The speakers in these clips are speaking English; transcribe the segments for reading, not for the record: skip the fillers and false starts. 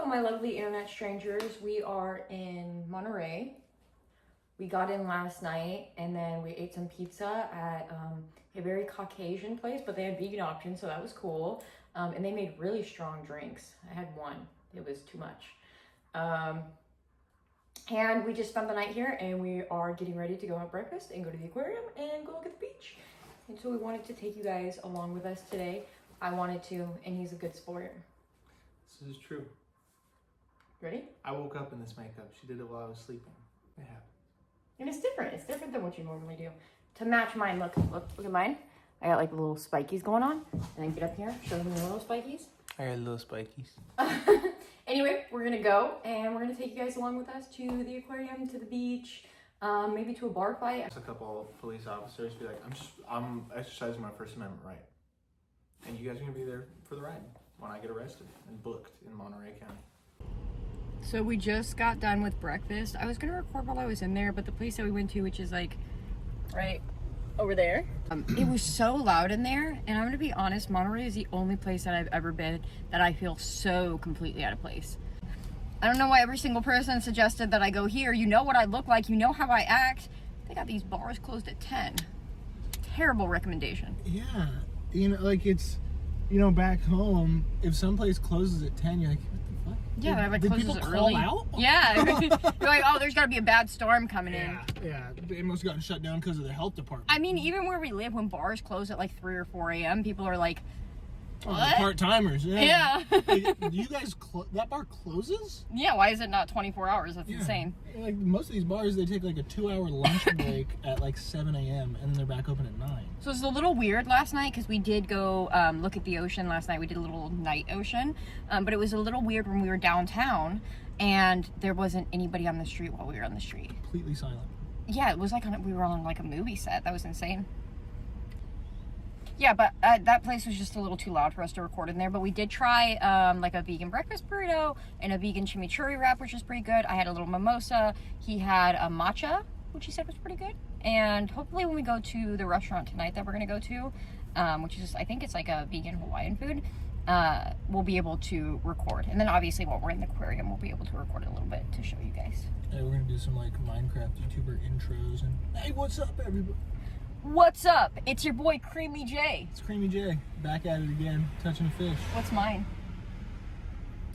my lovely internet strangers. We are in Monterey. We got in last night and then we ate some pizza at a very Caucasian place, but they had vegan options, so that was cool. And they made really strong drinks. I had one. It was too much. And we just spent the night here and we are getting ready to go have breakfast and go to the aquarium and go look at the beach. And so we wanted to take you guys along with us today. I wanted to, and he's a good sport. This is true. Ready? I woke up in this makeup. She did it while I was sleeping. It happened. And it's different. It's different than what you normally do. To match mine, look at mine. I got like little spikies going on. And then get up here, show them the little spikies. I got little spikies. Anyway, we're gonna go and we're gonna take you guys along with us to the aquarium, to the beach, maybe to a bar fight. A couple of police officers be like, I'm exercising my First Amendment right. And you guys are gonna be there for the ride when I get arrested and booked in Monterey County. So we just got done with breakfast. I was gonna record while I was in there, but the place that we went to, which is like right over there, it was so loud in there. And I'm gonna be honest, Monterey is the only place that I've ever been that I feel so completely out of place. I don't know why every single person suggested that I go here. You know what I look like, you know how I act. They got these bars closed at 10. Terrible recommendation. Yeah, you know, like it's, you know, back home, if someplace closes at 10, you're like, what the fuck? Yeah, but Did closes people it call early. out? Yeah, you're like, oh, there's gotta be a bad storm coming in. Yeah, it must have gotten shut down because of the health department. I mean, even where we live, when bars close at like 3 or 4 a.m., people are like, what? Part-timers, yeah. Yeah. Like, you guys, that bar closes? Yeah, why is it not 24 hours? That's insane. Like, most of these bars, they take like a 2-hour lunch break at like 7 a.m. and then they're back open at 9. So it's a little weird last night because we did go look at the ocean last night. We did a little night ocean, but it was a little weird when we were downtown and there wasn't anybody on the street while we were on the street. Completely silent. Yeah, it was like we were on like a movie set. That was insane. Yeah, but that place was just a little too loud for us to record in there. But we did try like a vegan breakfast burrito and a vegan chimichurri wrap, which was pretty good. I had a little mimosa. He had a matcha, which he said was pretty good. And hopefully when we go to the restaurant tonight that we're going to go to, which is, I think it's like a vegan Hawaiian food, we'll be able to record. And then obviously while we're in the aquarium, we'll be able to record a little bit to show you guys. Yeah, we're going to do some like Minecraft YouTuber intros and, hey, what's up, everybody? What's up? It's your boy Creamy J. It's Creamy J, back at it again, touching a fish. What's mine?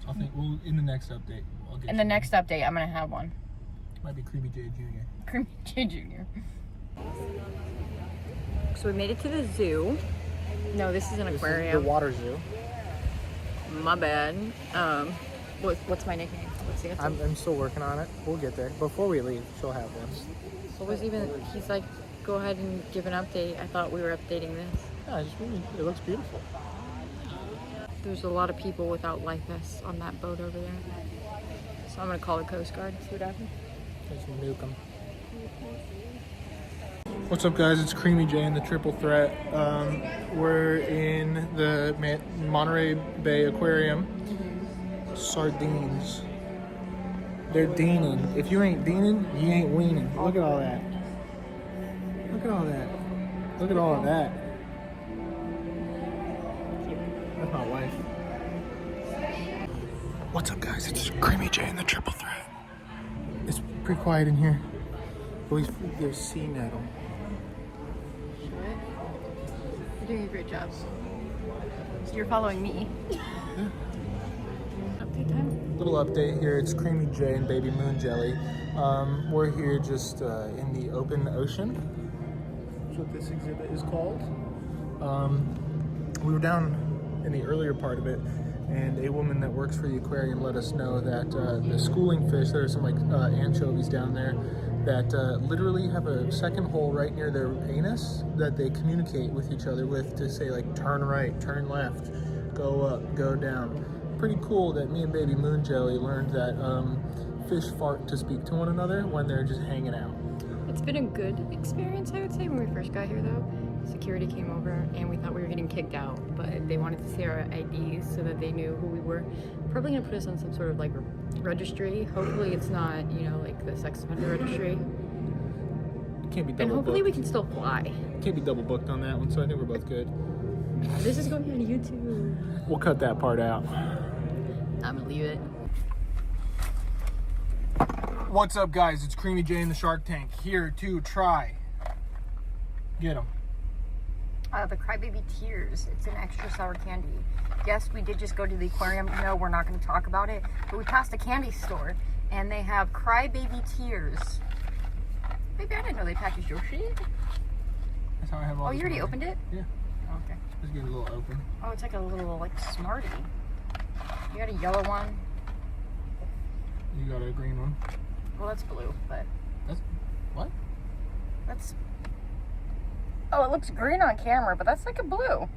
I think we'll in the next update. I'll get In the next update, I'm gonna have one. Might be Creamy J Jr. Creamy J Jr. So we made it to the zoo. No, this is an aquarium. The water zoo. My bad. What's my nickname? What's the answer? I'm still working on it. We'll get there. Before we leave, she'll have one. What was even? He's like, go ahead and give an update. I thought we were updating this. Yeah, it looks beautiful. There's a lot of people without life vests on that boat over there. So I'm gonna call the Coast Guard. See what happens. Just nuke them. What's up, guys? It's Creamy J and the Triple Threat. We're in the Monterey Bay Aquarium. Sardines. They're deaning. If you ain't deaning, you ain't weaning. Look at all that. Look at all that. Look at all of that. That's my wife. What's up, guys? It's Creamy J and the Triple Threat. It's pretty quiet in here. But there's sea nettle. You're doing a great job. So you're following me. Yeah. Update time. Little update here. It's Creamy J and Baby Moon Jelly. We're here just in the open ocean. That's what this exhibit is called. We were down in the earlier part of it, and a woman that works for the aquarium let us know that the schooling fish, there are some like anchovies down there that literally have a second hole right near their anus that they communicate with each other with to say like turn right, turn left, go up, go down. Pretty cool that me and Baby Moon Jelly learned that fish fart to speak to one another when they're just hanging out. It's been a good experience, I would say, when we first got here though. Security came over and we thought we were getting kicked out, but they wanted to see our IDs so that they knew who we were. Probably gonna put us on some sort of like registry. Hopefully it's not, you know, like the sex offender registry. Can't be double And hopefully booked. we can still fly. Can't be double booked on that one, so I think we're both good. This is going on YouTube. We'll cut that part out. I'm I'm gonna leave it. What's up, guys? It's Creamy J in the Shark Tank, here to try. Get them. The Crybaby Tears. It's an extra sour candy. Yes, we did just go to the aquarium. No, we're not going to talk about it. But we passed a candy store, and they have Crybaby Tears. Maybe I didn't know they packaged your shit. That's how I have all. Oh, you already opened it? Yeah. Oh, okay. Just get it a little open. Oh, it's like a little, like, Smartie. You got a yellow one. You got a green one. Well, that's blue, but... That's... What? That's... Oh, it looks green on camera, but that's like a blue.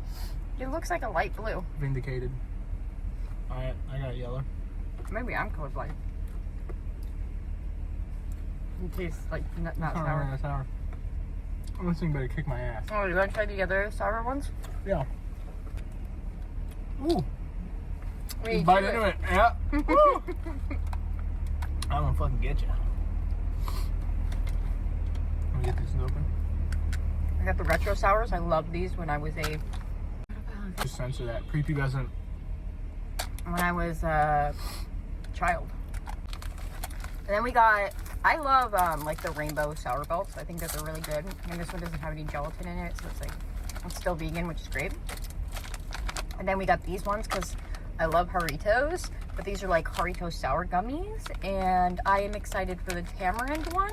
It looks like a light blue. Vindicated. Alright, I got yellow. Maybe I'm colorblind. It tastes like not sour. Not sour. This thing better kick my ass. Oh, you want to try the other sour ones? Yeah. Ooh. Wait, Bite into it. Yeah. Woo. I'm gonna fucking get you. Let me get these open. I got the retro sours. I loved these when I was a... Just censor that. Prepubescent. When I was a child. And then we got... I love like the rainbow sour belts. I think that they're really good. And this one doesn't have any gelatin in it, so it's like... It's still vegan, which is great. And then we got these ones because I love Jarritos. But these are like Jarrito sour gummies. And I am excited for the tamarind one.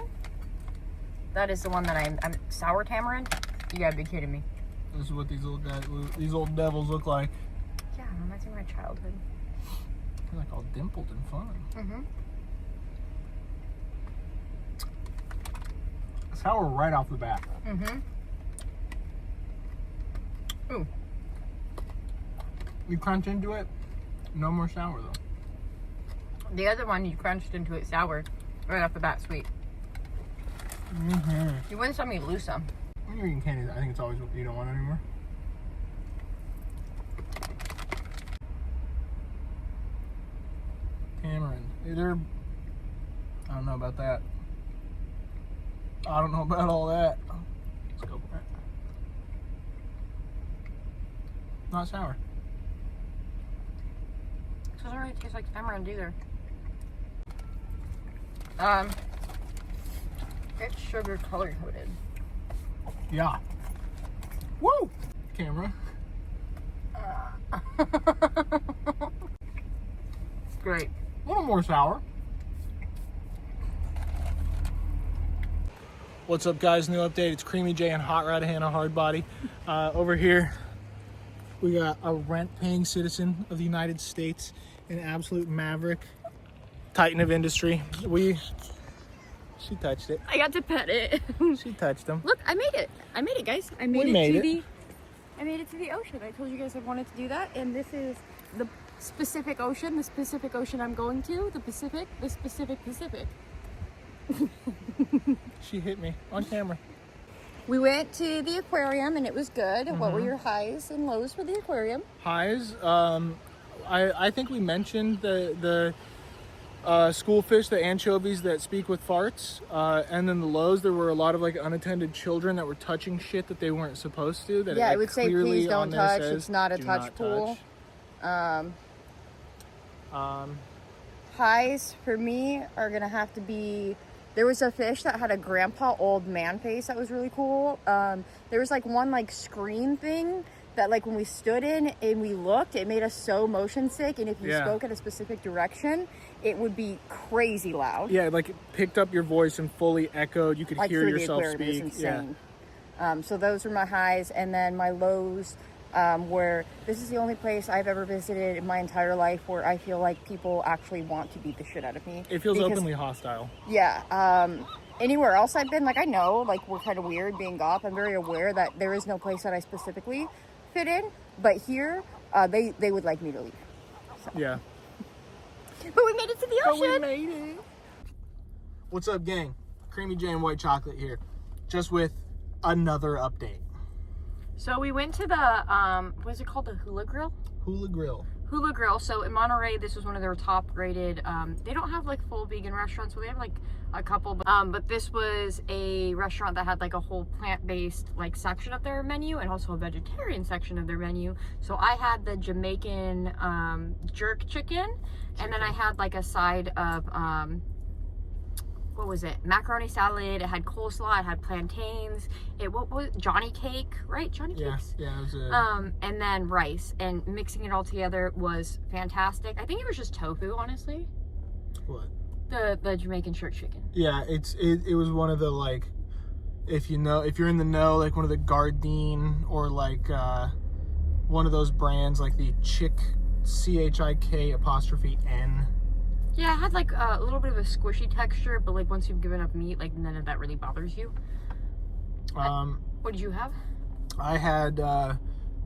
That is the one that I'm sour tamarind. You gotta be kidding me. This is what these little guys, these old devils look like. Yeah, it reminds me of my childhood. They're like all dimpled and fun. Mm-hmm. Sour right off the bat. Mm-hmm. Ooh. You crunch into it, no more sour though. The other one, you crunched into it sour. Right off the bat, sweet. Mm-hmm. You wouldn't let me lose some. When you're eating candy, I think it's always what you don't want anymore. Tamarind. Either... I don't know about that. I don't know about all that. Let's go for it. Not sour. It doesn't really taste like tamarind either. It's sugar color coded. Yeah. Woo! Camera. Great. A little more sour. What's up, guys? New update. It's Creamy J and Hot Rod Hannah Hardbody. Over here, we got a rent-paying citizen of the United States, an absolute maverick, titan of industry. She touched it. I got to pet it. She touched him. Look, I made it. I made it, guys. I made I made it to the ocean. I told you guys I wanted to do that, and this is the specific ocean. The specific ocean I'm going to. The Pacific. The specific Pacific. She hit me on camera. We went to the aquarium and it was good. What were your highs and lows for the aquarium? Highs. I think we mentioned the school fish, the anchovies that speak with farts, and then the lows. There were a lot of like unattended children that were touching shit that they weren't supposed to. That Yeah, it would say please don't touch. It's not a touch pool. Highs for me are gonna have to be. There was a fish that had a grandpa old man face that was really cool. There was like one like screen thing that like when we stood in and we looked, it made us so motion sick. And if you spoke in a specific direction, it would be crazy loud. Yeah, like it picked up your voice and fully echoed. You could like hear yourself speak. It was insane. Yeah. So those were my highs, and then my lows. Where this is the only place I've ever visited in my entire life where I feel like people actually want to beat the shit out of me. It feels openly hostile. Yeah. Anywhere else I've been, like I know, like we're kind of weird being goth. I'm very aware that there is no place that I specifically fit in, but here they would like me to leave. So. Yeah. But we made it to the ocean. But we made it. What's up, gang? Creamy J and White Chocolate here, just with another update. So we went to the, what is it called? The Hula Grill? Hula Grill. Hula Grill. So in Monterey, this was one of their top rated, they don't have like full vegan restaurants, so they have like a couple, but this was a restaurant that had like a whole plant-based like section of their menu and also a vegetarian section of their menu. So I had the Jamaican jerk chicken, and then I had like a side of what was it, macaroni salad. It had coleslaw, it had plantains, what was it? Johnny cake, right? Johnny cakes. Yeah, it was and then rice, and mixing it all together was fantastic. I think it was just tofu, honestly. What? The Jamaican jerk chicken. Yeah, it was one of the, like, if you're in the know, like one of the Gardein, or like one of those brands, like the CHIK''N. Yeah, it had like a little bit of a squishy texture, but like once you've given up meat, like none of that really bothers you. What did you have? I had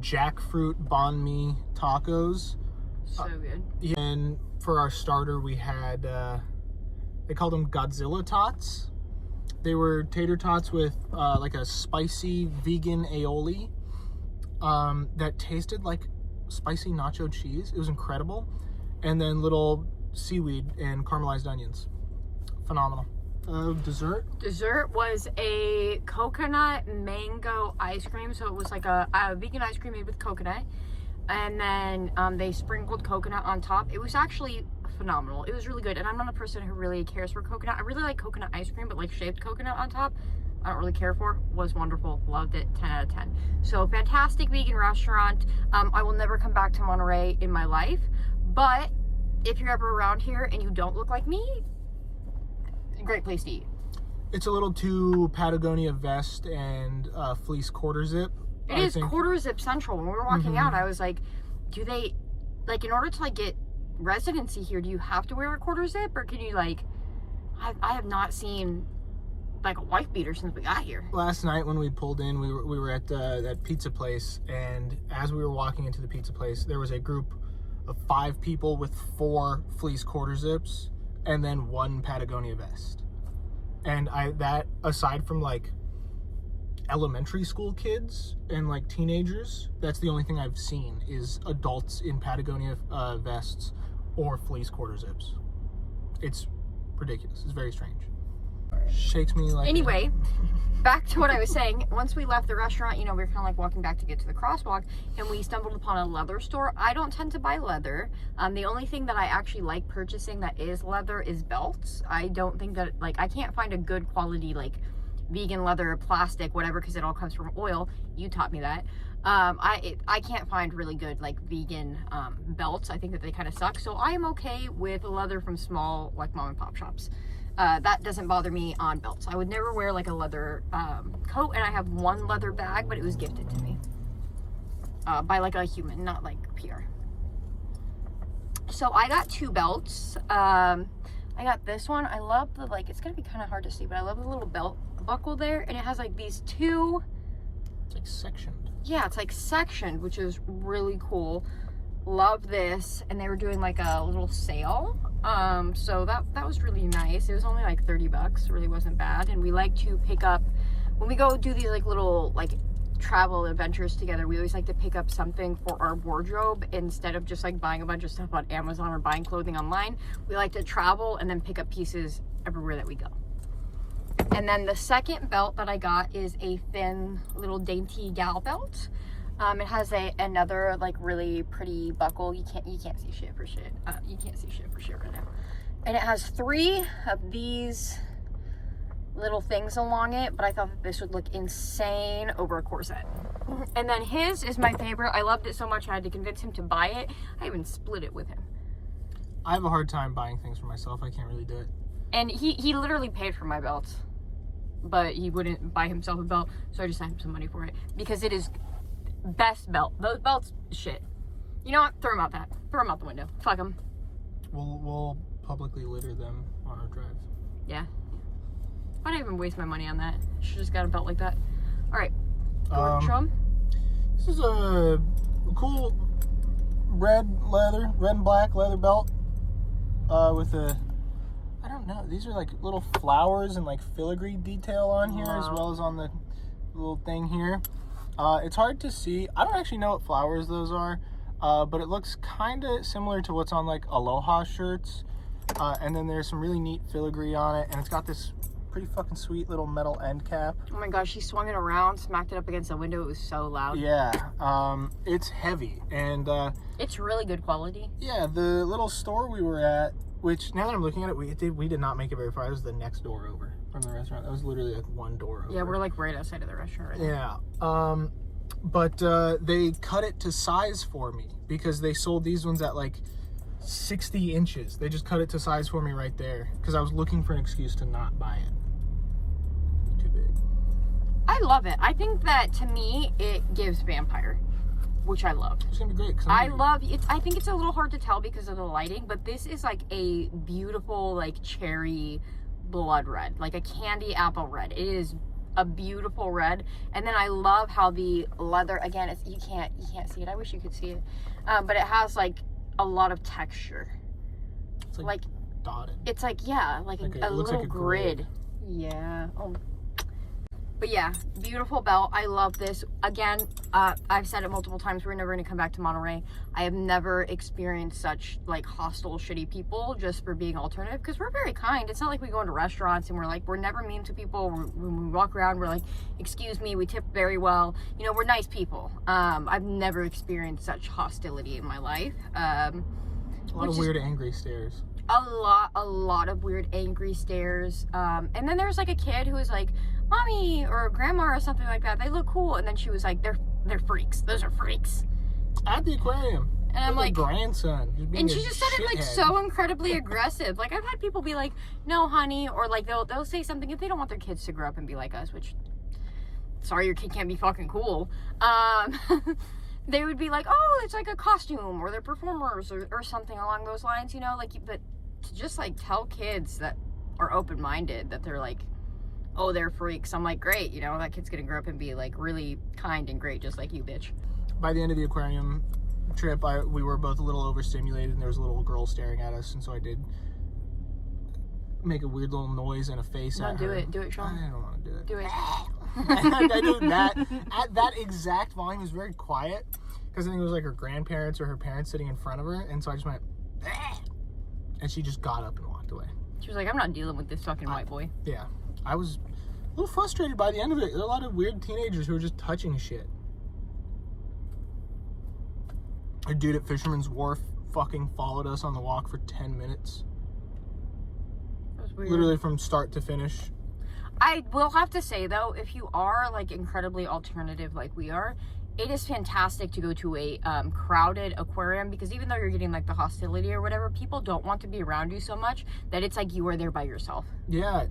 jackfruit banh mi tacos. So good. And for our starter, we had they called them Godzilla tots. They were tater tots with like a spicy vegan aioli that tasted like spicy nacho cheese. It was incredible. And then little seaweed and caramelized onions. Phenomenal. Dessert? Dessert was a coconut mango ice cream. So it was like a vegan ice cream made with coconut. And then they sprinkled coconut on top. It was actually phenomenal. It was really good. And I'm not a person who really cares for coconut. I really like coconut ice cream, but like shaved coconut on top, I don't really care for. Was wonderful. Loved it. 10 out of 10. So fantastic vegan restaurant. I will never come back to Monterey in my life. But if you're ever around here and you don't look like me, great place to eat. It's a little too Patagonia vest and fleece quarter zip. It is quarter zip central. When we were walking out, I was like, do they, like, in order to like get residency here, do you have to wear a quarter zip, or can you like, I have not seen like a wife beater since we got here. Last night when we pulled in, we were at that pizza place, and as we were walking into the pizza place, there was a group of 5 people with 4 fleece quarter zips and then 1 Patagonia vest. And that aside from like elementary school kids and like teenagers, that's the only thing I've seen is adults in Patagonia vests or fleece quarter zips. It's ridiculous. It's very strange. Shakes me like anyway. Back to what I was saying. Once we left the restaurant, you know, we were kind of like walking back to get to the crosswalk, and we stumbled upon a leather store. I don't tend to buy leather. The only thing that I actually like purchasing that is leather is belts. I don't think that, like, I can't find a good quality like vegan leather or plastic, whatever, because it all comes from oil. You taught me that. I can't find really good like vegan belts. I think that they kind of suck. So I am okay with leather from small like mom and pop shops. That doesn't bother me on belts. I would never wear like a leather coat, and I have one leather bag, but it was gifted to me by like a human, not like PR. So I got 2 belts. I got this one. I love the, like, it's gonna be kind of hard to see, but I love the little belt buckle there, and it has like these 2. It's like sectioned. Yeah, it's like sectioned, which is really cool. Love this. And they were doing like a little sale. So that was really nice. It was only like $30. Really wasn't bad. And we like to pick up, when we go do these like little like travel adventures together, we always like to pick up something for our wardrobe instead of just like buying a bunch of stuff on Amazon or buying clothing online. We like to travel and then pick up pieces everywhere that we go. And then the second belt that I got is a thin little dainty gal belt. It has another like really pretty buckle. You can't see shit for shit. You can't see shit for shit right now. And it has 3 of these little things along it, but I thought that this would look insane over a corset. And then his is my favorite. I loved it so much I had to convince him to buy it. I even split it with him. I have a hard time buying things for myself. I can't really do it. And he literally paid for my belt, but he wouldn't buy himself a belt, so I just sent him some money for it because it is best belt. Those belts, shit. You know what? Throw them out the window. Fuck them. We'll publicly litter them on our drive. Yeah. Why did I even waste my money on that? Should just got a belt like that. All right. Show 'em. This is a cool red and black leather belt with a, I don't know, these are like little flowers and like filigree detail on here, as well as on the little thing here. It's hard to see. I don't actually know what flowers those are. but it looks kind of similar to what's on like Aloha shirts. And then there's some really neat filigree on it, and it's got this pretty fucking sweet little metal end cap. Oh my gosh, she swung it around, smacked it up against the window. It was so loud. Yeah, it's heavy, and it's really good quality. yeah, the little store we were at, which now that I'm looking at it, we did not make it very far. It was the next door over from the restaurant. That was literally like one door over. Yeah, we're like right outside of the restaurant right now. Yeah, but they cut it to size for me because they sold these ones at like 60 inches. They just cut it to size for me right there because I was looking for an excuse to not buy it. Too big. I love it. I think that to me it gives vampire, which I love. It's gonna be great. I love it. I think it's a little hard to tell because of the lighting, but this is like a beautiful like cherry blood red, like a candy apple red. It is a beautiful red, and then I love how the leather, again, it's, you can't see it. I wish you could see it, but it has like a lot of texture. It's like dotted. It's like, yeah, like a little like a grid. Yeah. Oh. But yeah, beautiful belt. I love this. Again, I've said it multiple times, we're never going to come back to Monterey. I have never experienced such like hostile, shitty people just for being alternative, because we're very kind. It's not like we go into restaurants and we're never mean to people. When we walk around, we're like, excuse me, we tip very well. You know, we're nice people. I've never experienced such hostility in my life. A lot of weird, angry stares. A lot of weird, angry stares. And then there's like a kid who was like, mommy or grandma or something like that, they look cool. And then she was like, they're freaks. Those are freaks. At the aquarium. And I'm like, grandson. And she just said it like so incredibly aggressive. Like, I've had people be like, no, honey, or like they'll say something if they don't want their kids to grow up and be like us, which, sorry, your kid can't be fucking cool. They would be like, oh, it's like a costume, or they're performers, or something along those lines, you know, like, but to just like tell kids that are open-minded that they're like, oh, they're freaks. I'm like, great, you know, that kid's gonna grow up and be like really kind and great, just like you, bitch. By the end of the aquarium trip, we were both a little overstimulated, and there was a little girl staring at us, and so I did make a weird little noise and a face at her. Do it, Sean. I don't want to do it. Do it. I did that at that exact volume. It was very quiet because I think it was like her grandparents or her parents sitting in front of her, and so I just went, and she just got up and walked away. She was like, I'm not dealing with this fucking white boy. Yeah, I was a little frustrated by the end of it. There are a lot of weird teenagers who were just touching shit. A dude at Fisherman's Wharf fucking followed us on the walk for 10 minutes. That was weird. Literally from start to finish. I will have to say, though, if you are like incredibly alternative like we are, it is fantastic to go to a crowded aquarium, because even though you're getting like the hostility or whatever, people don't want to be around you so much that it's like you are there by yourself. Yeah.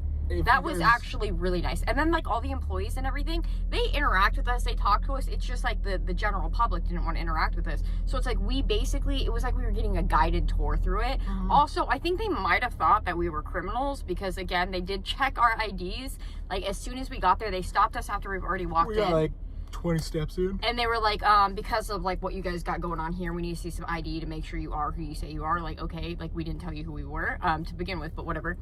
That was actually really nice. And then like all the employees and everything, they interact with us, they talk to us. It's just like the general public didn't want to interact with us. So it's like it was like we were getting a guided tour through it. Mm-hmm. Also, I think they might have thought that we were criminals, because again, they did check our IDs. Like as soon as we got there, they stopped us after we've already walked in. We got like 20 steps in. And they were like, because of like what you guys got going on here, we need to see some ID to make sure you are who you say you are. Like, okay, like we didn't tell you who we were to begin with, but whatever.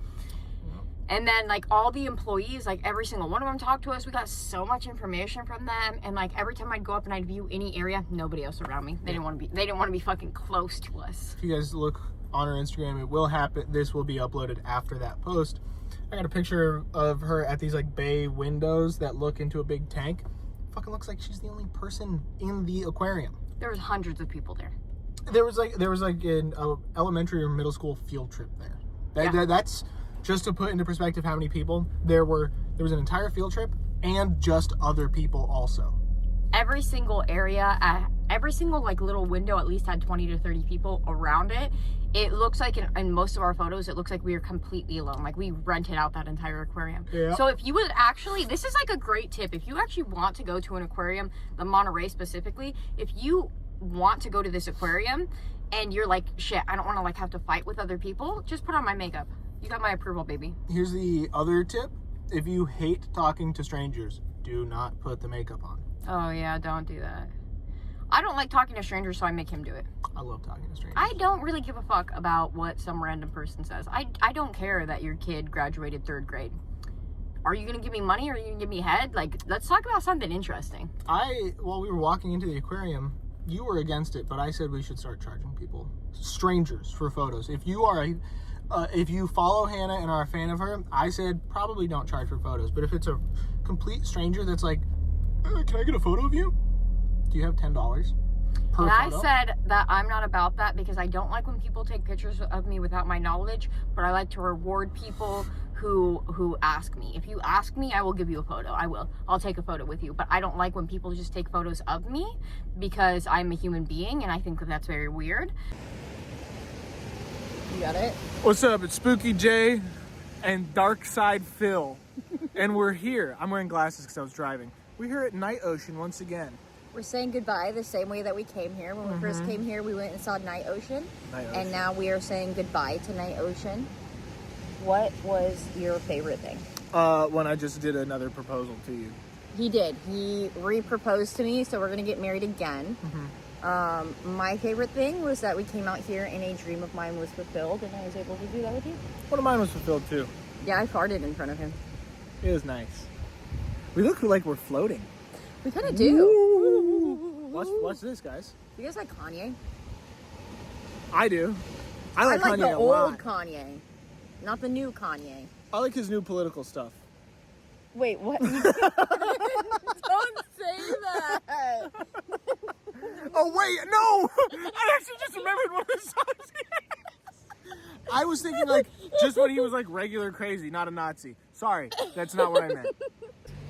And then like all the employees, like every single one of them talked to us. We got so much information from them, and like every time I'd go up and I'd view any area, nobody else around me. They didn't want to be fucking close to us. If you guys look on our Instagram, it will happen. This will be uploaded after that post. I got a picture of her at these like bay windows that look into a big tank. Fucking looks like she's the only person in the aquarium. There was hundreds of people there. There was like an elementary or middle school field trip there. That's just to put into perspective how many people there was an entire field trip, and just other people also. Every single area, every single like little window at least had 20 to 30 people around it. It looks like in most of our photos, it looks like we are completely alone. Like we rented out that entire aquarium. Yeah. So if you would actually, this is like a great tip. If you actually want to go to an aquarium, the Monterey specifically, if you want to go to this aquarium and you're like, shit, I don't want to like have to fight with other people, just put on my makeup. You got my approval, baby. Here's the other tip. If you hate talking to strangers, do not put the makeup on. Oh yeah, don't do that. I don't like talking to strangers, so I make him do it. I love talking to strangers. I don't really give a fuck about what some random person says. I don't care that your kid graduated 3rd grade. Are you going to give me money, or are you going to give me head? Like, let's talk about something interesting. While we were walking into the aquarium, you were against it, but I said we should start charging people, strangers, for photos. If you are if you follow Hannah and are a fan of her, I said probably don't charge for photos. But if it's a complete stranger that's like, can I get a photo of you? Do you have $10 per And I photo? said that I'm not about that because I don't like when people take pictures of me without my knowledge, but I like to reward people who ask me. If you ask me, I will give you a photo. I will. I'll take a photo with you. But I don't like when people just take photos of me because I'm a human being and I think that that's very weird. You got it? What's up? It's Spooky Jay and Dark Side Phil. And we're here. I'm wearing glasses because I was driving. We're here at Night Ocean once again. We're saying goodbye the same way that we came here. When we first came here, we went and saw Night Ocean. And now we are saying goodbye to Night Ocean. What was your favorite thing? When I just did another proposal to you. He did. He re-proposed to me, so we're going to get married again. My favorite thing was that we came out here and a dream of mine was fulfilled, and I was able to do that with you. One of mine was fulfilled too. Yeah, I farted in front of him. It was nice. We look like we're floating. We kind of do. Watch this, guys. You guys like Kanye? I do. I I like like Kanye the a old lot. Kanye, not the new Kanye. I like his new political stuff. Wait, what? Don't say that. Oh wait, no! I actually just remembered one of the songs. I was thinking like just when he was like regular crazy, not a Nazi. Sorry, that's not what I meant.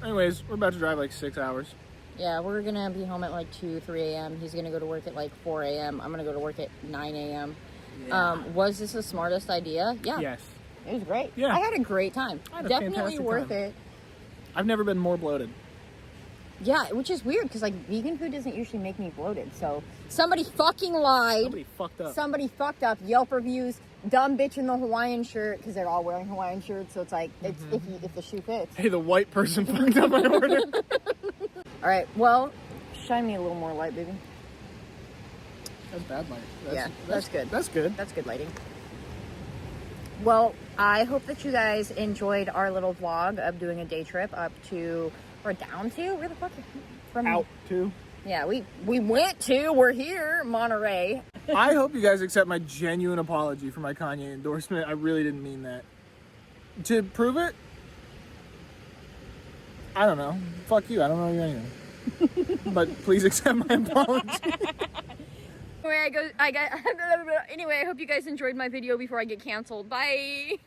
Anyways, we're about to drive like 6 hours. Yeah, we're gonna be home at like 2, 3 a.m. He's gonna go to work at like 4 a.m. I'm gonna go to work at 9 a.m. Yeah. Was this the smartest idea? Yeah. Yes. It was great. Yeah. I had a great time. I had a Definitely fantastic worth time. it. I've never been more bloated. Yeah, which is weird because like vegan food doesn't usually make me bloated. So somebody fucking lied. Somebody fucked up. Somebody fucked up. Yelp reviews. Dumb bitch in the Hawaiian shirt because they're all wearing Hawaiian shirts. So it's like it's if the shoe fits. Hey, the white person fucked up my order. All right. Well, shine me a little more light, baby. That's bad light. That's good. That's good. That's good lighting. Well, I hope that you guys enjoyed our little vlog of doing a day trip up to, or down to, where the fuck? From Out too. Yeah, we went to, we're here, Monterey. I hope you guys accept my genuine apology for my Kanye endorsement. I really didn't mean that. To prove it, I don't know. Fuck you. I don't know you anything. But please accept my apology. Anyway, I hope you guys enjoyed my video before I get canceled. Bye.